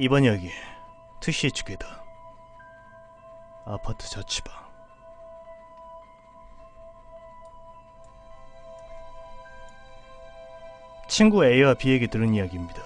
이번 이야기 TCHQ다. 아파트 자취방. 친구 A와 B에게 들은 이야기입니다.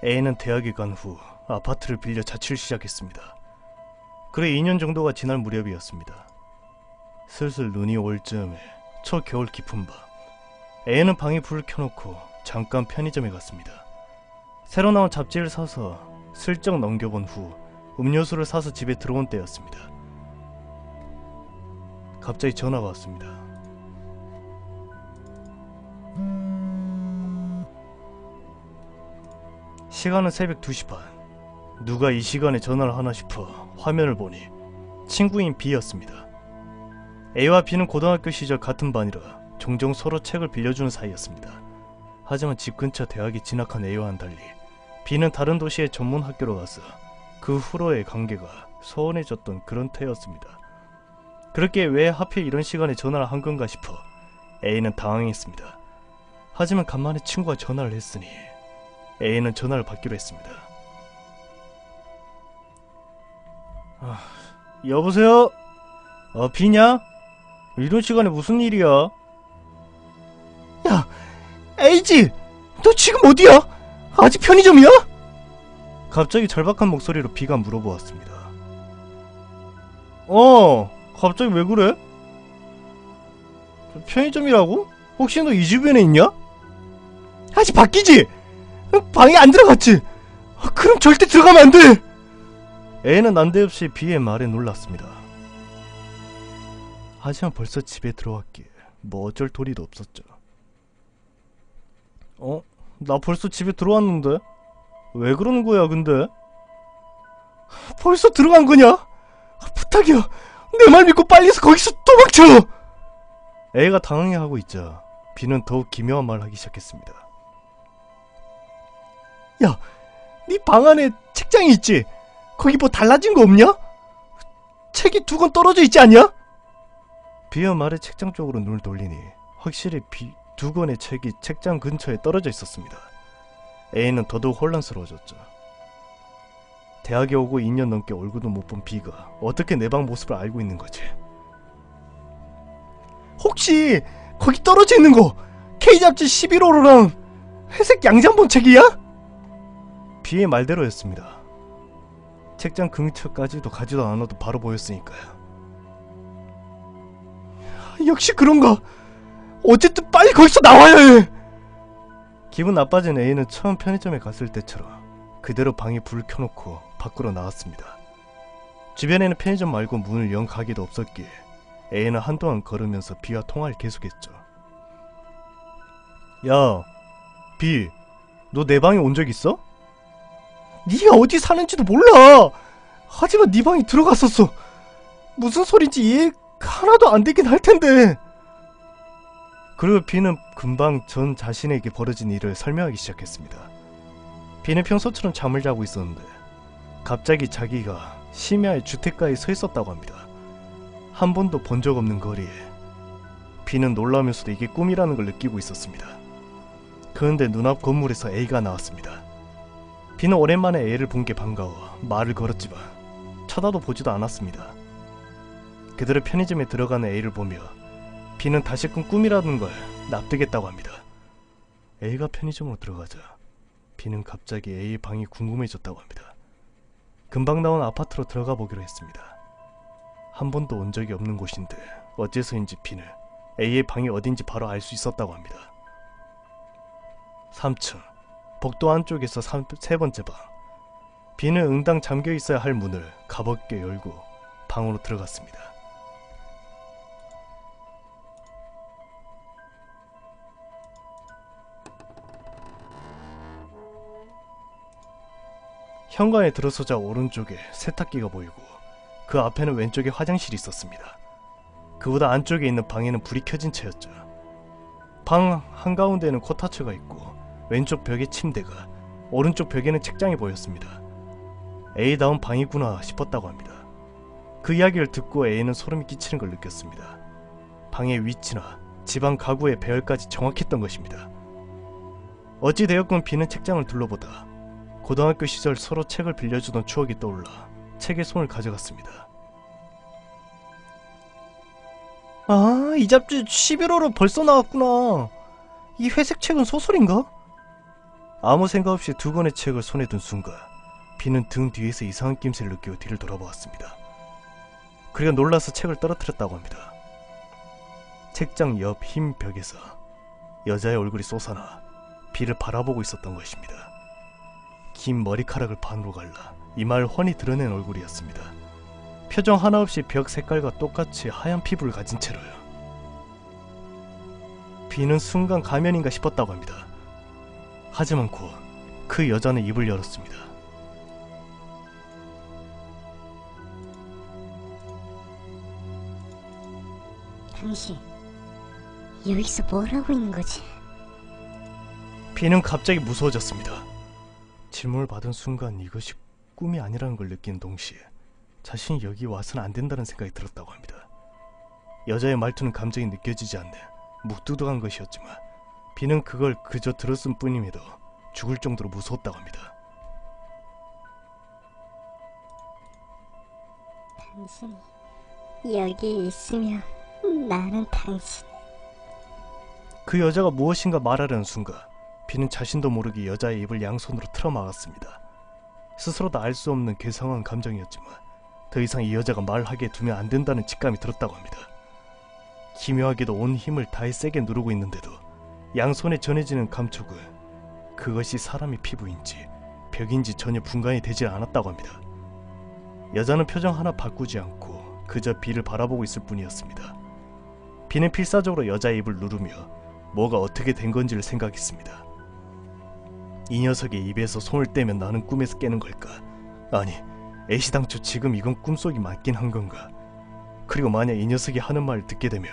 A는 대학에 간 후 아파트를 빌려 자취를 시작했습니다. 그래 2년 정도가 지날 무렵이었습니다. 슬슬 눈이 올 즈음에 초겨울 깊은 밤, A는 방에 불을 켜놓고 잠깐 편의점에 갔습니다. 새로 나온 잡지를 사서 슬쩍 넘겨본 후 음료수를 사서 집에 들어온 때였습니다. 갑자기 전화가 왔습니다. 시간은 새벽 2시 반. 누가 이 시간에 전화를 하나 싶어 화면을 보니 친구인 B였습니다. A와 B는 고등학교 시절 같은 반이라 종종 서로 책을 빌려주는 사이였습니다. 하지만 집 근처 대학에 진학한 A와는 달리 B는 다른 도시의 전문 학교로 가서 그 후로의 관계가 소원해졌던 그런 때였습니다. 그렇게 왜 하필 이런 시간에 전화를 한 건가 싶어 A는 당황했습니다. 하지만 간만에 친구가 전화를 했으니 A는 전화를 받기로 했습니다. 여보세요? B냐? 이런 시간에 무슨 일이야? 야, A지! 너 지금 어디야? 아직 편의점이야? 갑자기 절박한 목소리로 B가 물어보았습니다. 갑자기 왜 그래? 편의점이라고? 혹시 너 이 주변에 있냐? 아직 바뀌지? 방에 안 들어갔지? 그럼 절대 들어가면 안 돼! A는 난데없이 B의 말에 놀랐습니다. 하지만 벌써 집에 들어왔기에 뭐 어쩔 도리도 없었죠. 나 벌써 집에 들어왔는데? 왜 그러는 거야 근데? 벌써 들어간 거냐? 부탁이야, 내 말 믿고 빨리서 거기서 도망쳐! A가 당황해하고 있자 B는 더욱 기묘한 말을 하기 시작했습니다. 야, 네 방 안에 책장이 있지? 거기 뭐 달라진 거 없냐? 책이 2권 떨어져 있지 않냐? B의 말에 책장 쪽으로 눈을 돌리니 확실히 2권의 책이 책장 근처에 떨어져 있었습니다. A는 더더욱 혼란스러워졌죠. 대학에 오고 2년 넘게 얼굴도 못 본 B가 어떻게 내 방 모습을 알고 있는 거지? 혹시 거기 떨어져 있는 거 K잡지 11호로랑 회색 양장본 책이야? B의 말대로였습니다. 책장 근처까지도 가지도 않아도 바로 보였으니까요. 역시 그런가? 어쨌든 빨리 거기서 나와야 해! 기분 나빠진 A는 처음 편의점에 갔을 때처럼 그대로 방에 불을 켜놓고 밖으로 나왔습니다. 주변에는 편의점 말고 문을 연 가게도 없었기에 A는 한동안 걸으면서 B와 통화를 계속했죠. 야, B, 너 내 방에 온 적 있어? 네가 어디 사는지도 몰라! 하지만 네 방에 들어갔었어. 무슨 소린지 이해가 하나도 안 되긴 할 텐데. 그리고 B는 금방 전 자신에게 벌어진 일을 설명하기 시작했습니다. B는 평소처럼 잠을 자고 있었는데 갑자기 자기가 심야에 주택가에 서 있었다고 합니다. 한 번도 본 적 없는 거리에 B는 놀라면서도 이게 꿈이라는 걸 느끼고 있었습니다. 그런데 눈앞 건물에서 A가 나왔습니다. B는 오랜만에 A를 본 게 반가워 말을 걸었지만 쳐다도 보지도 않았습니다. 그대로 편의점에 들어가는 A를 보며 B는 다시 꾼 꿈이라는 걸 납득했다고 합니다. A가 편의점으로 들어가자 B는 갑자기 A의 방이 궁금해졌다고 합니다. 금방 나온 아파트로 들어가 보기로 했습니다. 한 번도 온 적이 없는 곳인데 어째서인지 B는 A의 방이 어딘지 바로 알 수 있었다고 합니다. 3층 복도 안쪽에서 세 번째 방. B는 응당 잠겨 있어야 할 문을 가볍게 열고 방으로 들어갔습니다. 현관에 들어서자 오른쪽에 세탁기가 보이고 그 앞에는 왼쪽에 화장실이 있었습니다. 그보다 안쪽에 있는 방에는 불이 켜진 채였죠. 방 한가운데에는 코타츠가 있고 왼쪽 벽에 침대가, 오른쪽 벽에는 책장이 보였습니다. A다운 방이구나 싶었다고 합니다. 그 이야기를 듣고 A는 소름이 끼치는 걸 느꼈습니다. 방의 위치나 집안 가구의 배열까지 정확했던 것입니다. 어찌되었건 B는 책장을 둘러보다 고등학교 시절 서로 책을 빌려주던 추억이 떠올라 책에 손을 가져갔습니다. 아, 이 잡지 11월호 벌써 나왔구나. 이 회색 책은 소설인가? 아무 생각 없이 두 권의 책을 손에 든 순간 비는 등 뒤에서 이상한 낌새를 느끼고 뒤를 돌아보았습니다. 그리고 놀라서 책을 떨어뜨렸다고 합니다. 책장 옆 흰 벽에서 여자의 얼굴이 솟아나 비를 바라보고 있었던 것입니다. 긴 머리카락을 반으로 갈라 이마를 훤히 드러낸 얼굴이었습니다. 표정 하나 없이 벽 색깔과 똑같이 하얀 피부를 가진 채로요. 비는 순간 가면인가 싶었다고 합니다. 하지만 곧 그 여자는 입을 열었습니다. 당신 여기서 뭘 하고 있는 거지? 비는 갑자기 무서워졌습니다. 질문을 받은 순간 이것이 꿈이 아니라는 걸 느낀 동시에 자신이 여기 와서는 안 된다는 생각이 들었다고 합니다. 여자의 말투는 감정이 느껴지지 않는 묵뚝뚝한 것이었지만 비는 그걸 그저 들었을 뿐임에도 죽을 정도로 무서웠다고 합니다. 당신이 여기 있으면 나는 당신. 그 여자가 무엇인가 말하려는 순간 비는 자신도 모르게 여자의 입을 양손으로 틀어막았습니다. 스스로도 알 수 없는 괴상한 감정이었지만 더 이상 이 여자가 말하게 두면 안 된다는 직감이 들었다고 합니다. 기묘하게도 온 힘을 다해 세게 누르고 있는데도 양손에 전해지는 감촉은 그것이 사람의 피부인지 벽인지 전혀 분간이 되지 않았다고 합니다. 여자는 표정 하나 바꾸지 않고 그저 비를 바라보고 있을 뿐이었습니다. 비는 필사적으로 여자의 입을 누르며 뭐가 어떻게 된 건지를 생각했습니다. 이 녀석의 입에서 손을 떼면 나는 꿈에서 깨는 걸까? 아니, 애시당초 지금 이건 꿈속이 맞긴 한 건가? 그리고 만약 이 녀석이 하는 말을 듣게 되면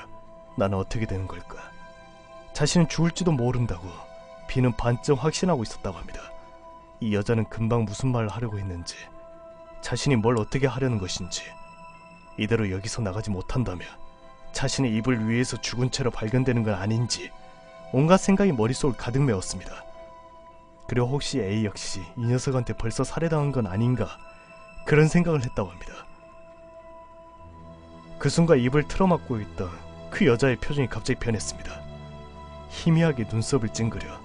나는 어떻게 되는 걸까? 자신은 죽을지도 모른다고 비는 반쯤 확신하고 있었다고 합니다. 이 여자는 금방 무슨 말을 하려고 했는지, 자신이 뭘 어떻게 하려는 것인지, 이대로 여기서 나가지 못한다면 자신의 입을 위에서 죽은 채로 발견되는 건 아닌지 온갖 생각이 머릿속을 가득 메웠습니다. 그리고 혹시 A 역시 이 녀석한테 벌써 살해당한 건 아닌가 그런 생각을 했다고 합니다. 그 순간 입을 틀어막고 있던 그 여자의 표정이 갑자기 변했습니다. 희미하게 눈썹을 찡그려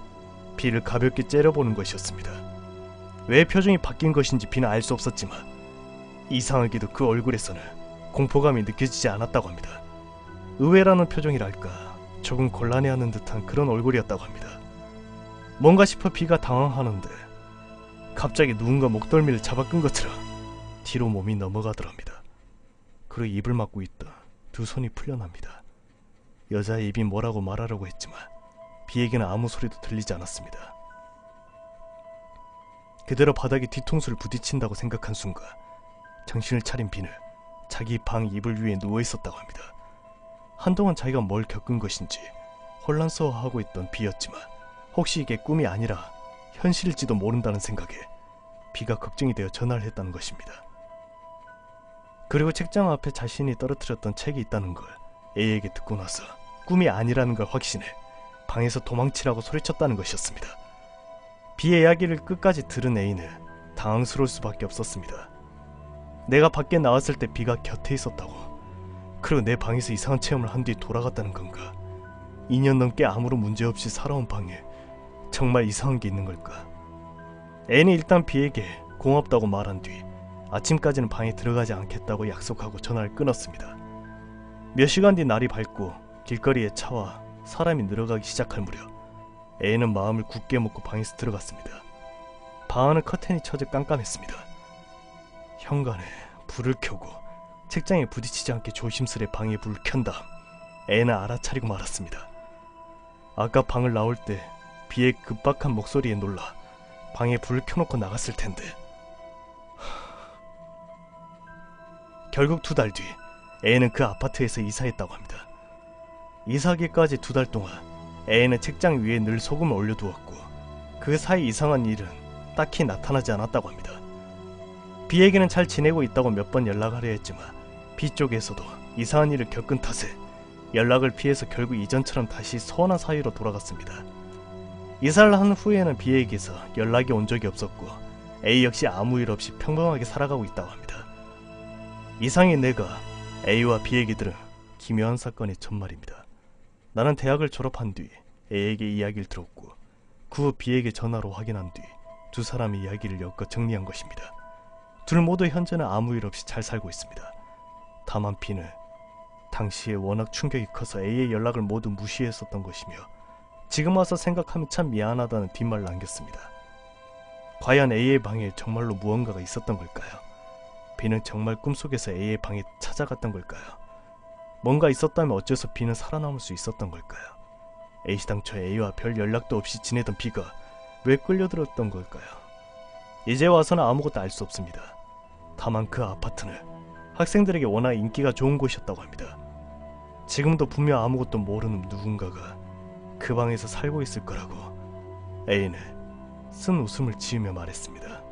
비를 가볍게 째려보는 것이었습니다. 왜 표정이 바뀐 것인지 비는 알 수 없었지만 이상하게도 그 얼굴에서는 공포감이 느껴지지 않았다고 합니다. 의외라는 표정이랄까 조금 곤란해하는 듯한 그런 얼굴이었다고 합니다. 뭔가 싶어 비가 당황하는데 갑자기 누군가 목덜미를 잡아 끈 것처럼 뒤로 몸이 넘어가더랍니다. 그리고 입을 막고 있던 두 손이 풀려납니다. 여자의 입이 뭐라고 말하려고 했지만 비에게는 아무 소리도 들리지 않았습니다. 그대로 바닥에 뒤통수를 부딪힌다고 생각한 순간 정신을 차린 비는 자기 방 이불 위에 누워있었다고 합니다. 한동안 자기가 뭘 겪은 것인지 혼란스러워하고 있던 비였지만 혹시 이게 꿈이 아니라 현실일지도 모른다는 생각에 비가 걱정이 되어 전화를 했다는 것입니다. 그리고 책장 앞에 자신이 떨어뜨렸던 책이 있다는 걸 A에게 듣고 나서 꿈이 아니라는 걸 확신해 방에서 도망치라고 소리쳤다는 것이었습니다. B의 이야기를 끝까지 들은 A는 당황스러울 수밖에 없었습니다. 내가 밖에 나왔을 때 B가 곁에 있었다고, 그리고 내 방에서 이상한 체험을 한 뒤 돌아갔다는 건가? 2년 넘게 아무런 문제없이 살아온 방에 정말 이상한 게 있는 걸까? A는 일단 B에게 고맙다고 말한 뒤 아침까지는 방에 들어가지 않겠다고 약속하고 전화를 끊었습니다. 몇 시간 뒤 날이 밝고 길거리에 차와 사람이 늘어가기 시작할 무렵 A는 마음을 굳게 먹고 방에서 들어갔습니다. 방 안은 커튼이 쳐져 깜깜했습니다. 현관에 불을 켜고 책장에 부딪히지 않게 조심스레 방에 불을 켠 다음 A는 알아차리고 말았습니다. 아까 방을 나올 때 B의 급박한 목소리에 놀라 방에 불을 켜놓고 나갔을 텐데. 결국 2달 뒤 A는 그 아파트에서 이사했다고 합니다. 이사하기까지 2달 동안 A는 책장 위에 늘 소금을 올려두었고 그 사이 이상한 일은 딱히 나타나지 않았다고 합니다. B에게는 잘 지내고 있다고 몇 번 연락하려 했지만 B 쪽에서도 이상한 일을 겪은 탓에 연락을 피해서 결국 이전처럼 다시 서운한 사이로 돌아갔습니다. 이사를 한 후에는 B에게서 연락이 온 적이 없었고 A 역시 아무 일 없이 평범하게 살아가고 있다고 합니다. 이상의 내가 A와 B에게 들은 기묘한 사건의 전말입니다. 나는 대학을 졸업한 뒤 A에게 이야기를 들었고 그 후 B에게 전화로 확인한 뒤 두 사람의 이야기를 엮어 정리한 것입니다. 둘 모두 현재는 아무 일 없이 잘 살고 있습니다. 다만 B는 당시에 워낙 충격이 커서 A의 연락을 모두 무시했었던 것이며 지금 와서 생각하면 참 미안하다는 뒷말을 남겼습니다. 과연 A의 방에 정말로 무언가가 있었던 걸까요? B는 정말 꿈속에서 A의 방에 찾아갔던 걸까요? 뭔가 있었다면 어째서 B는 살아남을 수 있었던 걸까요? A씨 당초 A와 별 연락도 없이 지내던 B가 왜 끌려들었던 걸까요? 이제 와서는 아무것도 알 수 없습니다. 다만 그 아파트는 학생들에게 워낙 인기가 좋은 곳이었다고 합니다. 지금도 분명 아무것도 모르는 누군가가 그 방에서 살고 있을 거라고 A는 쓴 웃음을 지으며 말했습니다.